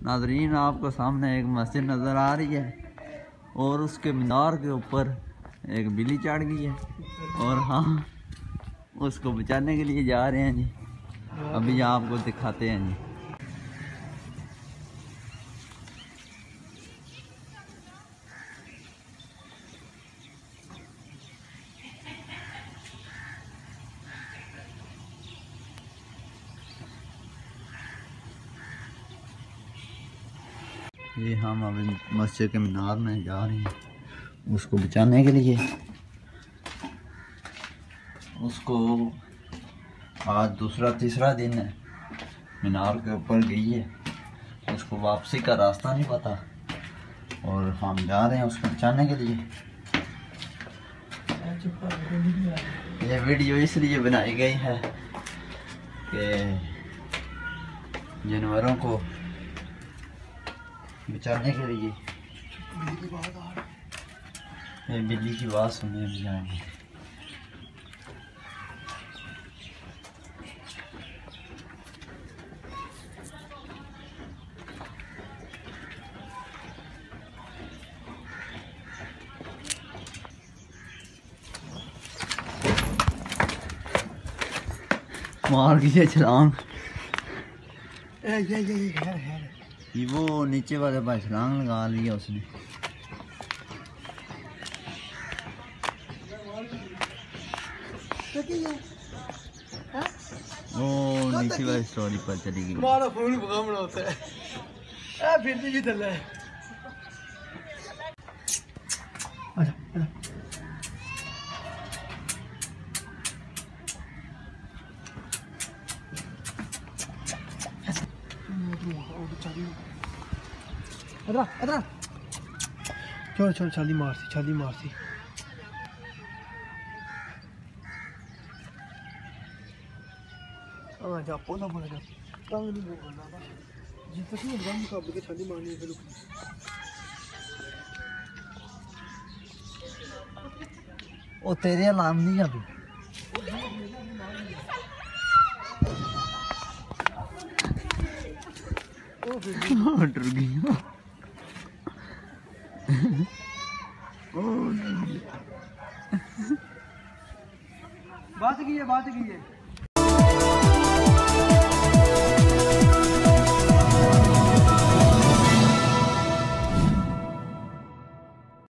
नाज़रीन, आपको सामने एक मस्जिद नज़र आ रही है और उसके मीनार के ऊपर एक बिल्ली चढ़ गई है और हाँ, उसको बचाने के लिए जा रहे हैं जी। अभी आपको दिखाते हैं जी। ये हम अभी मस्जिद के मीनार में जा रहे हैं उसको बचाने के लिए। उसको आज दूसरा तीसरा दिन है, मीनार के ऊपर गई है, उसको वापसी का रास्ता नहीं पता और हम जा रहे हैं उसको बचाने के लिए। ये वीडियो इसलिए बनाई गई है कि जानवरों को बचाने के लिए। ये बिल्ली की आवाज़ सुनने भी जाएंगे। मार की छलांग, ये वो नीचे वाले पर छलांग लगा लिया उसने। वो नीचे वाली स्टोरी पर चली गई। हमारा फोन बगाम होता है फिर भी चल रहा है। छोड़ छोड़ छाली मारती जा पोला बोला जा तंग नहीं होगा ना जी तक नहीं बंद कर के छाली मारनी है। ओ तेरे अलार्म नहीं अभी डर गई। बात की है